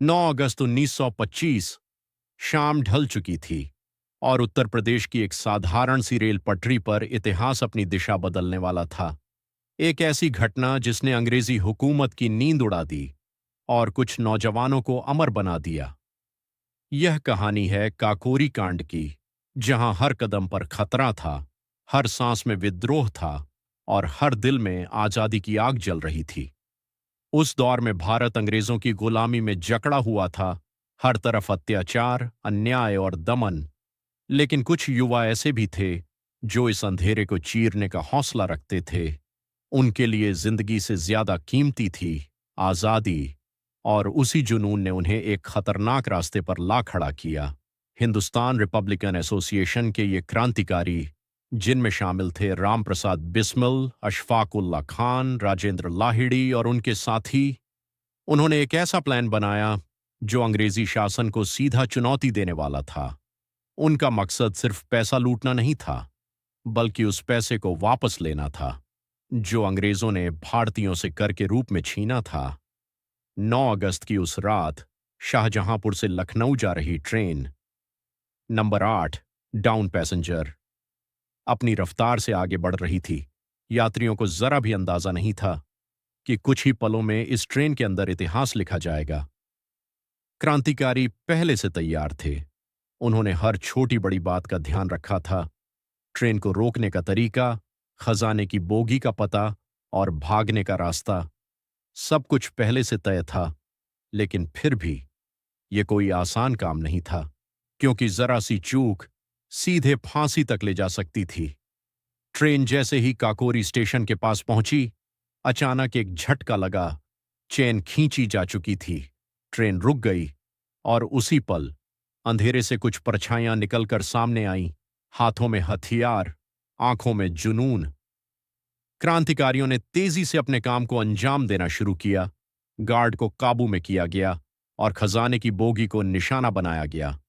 9 अगस्त 1925 शाम ढल चुकी थी और उत्तर प्रदेश की एक साधारण सी रेल पटरी पर इतिहास अपनी दिशा बदलने वाला था। एक ऐसी घटना जिसने अंग्रेजी हुकूमत की नींद उड़ा दी और कुछ नौजवानों को अमर बना दिया। यह कहानी है काकोरी कांड की, जहां हर कदम पर खतरा था, हर सांस में विद्रोह था और हर दिल में आजादी की आग जल रही थी। उस दौर में भारत अंग्रेजों की गुलामी में जकड़ा हुआ था, हर तरफ अत्याचार, अन्याय और दमन। लेकिन कुछ युवा ऐसे भी थे जो इस अंधेरे को चीरने का हौसला रखते थे। उनके लिए जिंदगी से ज्यादा कीमती थी आजादी, और उसी जुनून ने उन्हें एक खतरनाक रास्ते पर ला खड़ा किया। हिंदुस्तान रिपब्लिकन एसोसिएशन के ये क्रांतिकारी, जिनमें शामिल थे राम प्रसाद बिस्मिल, अशफाक उल्ला खान, राजेंद्र लाहिड़ी और उनके साथी, उन्होंने एक ऐसा प्लान बनाया जो अंग्रेजी शासन को सीधा चुनौती देने वाला था। उनका मकसद सिर्फ पैसा लूटना नहीं था, बल्कि उस पैसे को वापस लेना था जो अंग्रेजों ने भारतीयों से कर के रूप में छीना था। 9 अगस्त की उस रात शाहजहांपुर से लखनऊ जा रही ट्रेन नंबर 8 डाउन पैसेंजर अपनी रफ्तार से आगे बढ़ रही थी। यात्रियों को जरा भी अंदाजा नहीं था कि कुछ ही पलों में इस ट्रेन के अंदर इतिहास लिखा जाएगा। क्रांतिकारी पहले से तैयार थे। उन्होंने हर छोटी बड़ी बात का ध्यान रखा था। ट्रेन को रोकने का तरीका, खजाने की बोगी का पता और भागने का रास्ता, सब कुछ पहले से तय था। लेकिन फिर भी यह कोई आसान काम नहीं था, क्योंकि जरा सी चूक सीधे फांसी तक ले जा सकती थी। ट्रेन जैसे ही काकोरी स्टेशन के पास पहुंची, अचानक एक झटका लगा। चेन खींची जा चुकी थी। ट्रेन रुक गई और उसी पल अंधेरे से कुछ परछाइयां निकलकर सामने आईं, हाथों में हथियार, आंखों में जुनून। क्रांतिकारियों ने तेजी से अपने काम को अंजाम देना शुरू किया। गार्ड को काबू में किया गया और खजाने की बोगी को निशाना बनाया गया।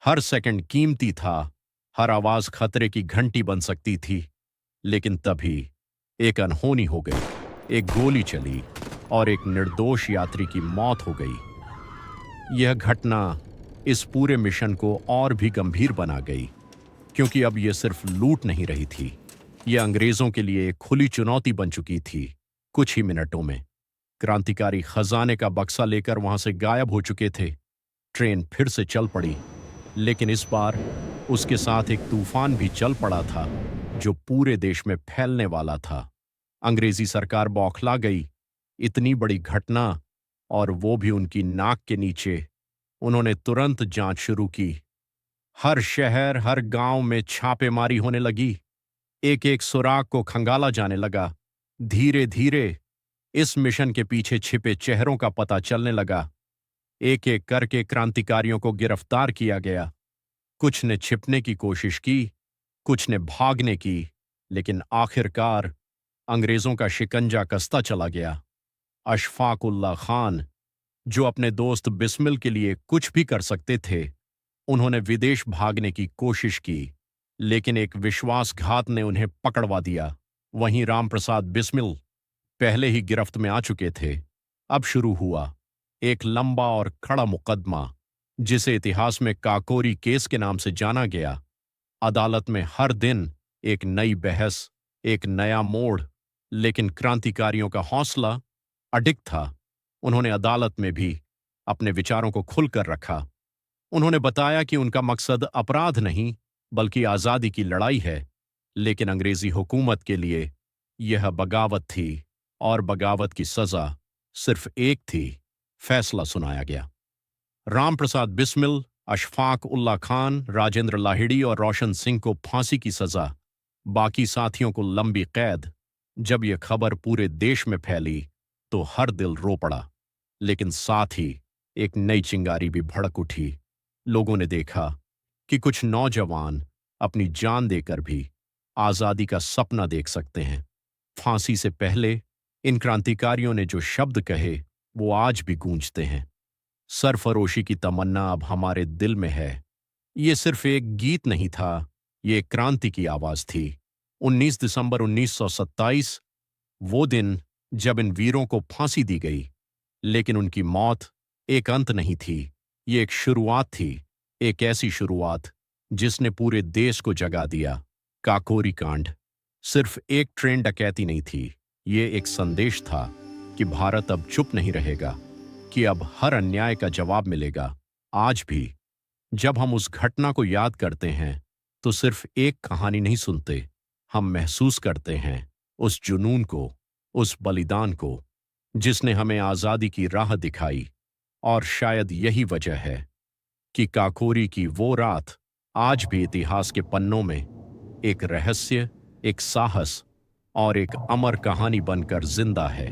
हर सेकंड कीमती था, हर आवाज खतरे की घंटी बन सकती थी। लेकिन तभी एक अनहोनी हो गई। एक गोली चली और एक निर्दोष यात्री की मौत हो गई। यह घटना इस पूरे मिशन को और भी गंभीर बना गई, क्योंकि अब यह सिर्फ लूट नहीं रही थी, यह अंग्रेजों के लिए एक खुली चुनौती बन चुकी थी। कुछ ही मिनटों में क्रांतिकारी खजाने का बक्सा लेकर वहां से गायब हो चुके थे। ट्रेन फिर से चल पड़ी, लेकिन इस बार उसके साथ एक तूफान भी चल पड़ा था जो पूरे देश में फैलने वाला था। अंग्रेजी सरकार बौखला गई। इतनी बड़ी घटना, और वो भी उनकी नाक के नीचे। उन्होंने तुरंत जांच शुरू की। हर शहर, हर गांव में छापेमारी होने लगी। एक एक सुराग को खंगाला जाने लगा। धीरे धीरे इस मिशन के पीछे छिपे चेहरों का पता चलने लगा। एक एक करके क्रांतिकारियों को गिरफ्तार किया गया। कुछ ने छिपने की कोशिश की, कुछ ने भागने की, लेकिन आखिरकार अंग्रेजों का शिकंजा कसता चला गया। अशफाक उल्ला खान, जो अपने दोस्त बिस्मिल के लिए कुछ भी कर सकते थे, उन्होंने विदेश भागने की कोशिश की, लेकिन एक विश्वासघात ने उन्हें पकड़वा दिया। वहीं रामप्रसाद बिस्मिल पहले ही गिरफ्त में आ चुके थे। अब शुरू हुआ एक लंबा और खड़ा मुकदमा, जिसे इतिहास में काकोरी केस के नाम से जाना गया। अदालत में हर दिन एक नई बहस, एक नया मोड़। लेकिन क्रांतिकारियों का हौसला अडिग था। उन्होंने अदालत में भी अपने विचारों को खुलकर रखा। उन्होंने बताया कि उनका मकसद अपराध नहीं, बल्कि आजादी की लड़ाई है। लेकिन अंग्रेजी हुकूमत के लिए यह बगावत थी, और बगावत की सजा सिर्फ एक थी। फैसला सुनाया गया। राम प्रसाद बिस्मिल, अशफाक उल्ला खान, राजेंद्र लाहिड़ी और रोशन सिंह को फांसी की सजा, बाकी साथियों को लंबी कैद। जब यह खबर पूरे देश में फैली तो हर दिल रो पड़ा। लेकिन साथ ही एक नई चिंगारी भी भड़क उठी। लोगों ने देखा कि कुछ नौजवान अपनी जान देकर भी आजादी का सपना देख सकते हैं। फांसी से पहले इन क्रांतिकारियों ने जो शब्द कहे, वो आज भी गूंजते हैं। सरफरोशी की तमन्ना अब हमारे दिल में है। ये सिर्फ एक गीत नहीं था, ये एक क्रांति की आवाज थी। 19 दिसंबर 1927, वो दिन जब इन वीरों को फांसी दी गई, लेकिन उनकी मौत एक अंत नहीं थी, ये एक शुरुआत थी, एक ऐसी शुरुआत जिसने पूरे देश को जगा दिया। काकोरी कांड सिर्फ एक ट्रेन डकैती नहीं थी, ये एक संदेश था कि भारत अब चुप नहीं रहेगा, कि अब हर अन्याय का जवाब मिलेगा। आज भी जब हम उस घटना को याद करते हैं, तो सिर्फ एक कहानी नहीं सुनते, हम महसूस करते हैं उस जुनून को, उस बलिदान को, जिसने हमें आजादी की राह दिखाई। और शायद यही वजह है कि काकोरी की वो रात आज भी इतिहास के पन्नों में एक रहस्य, एक साहस और एक अमर कहानी बनकर जिंदा है।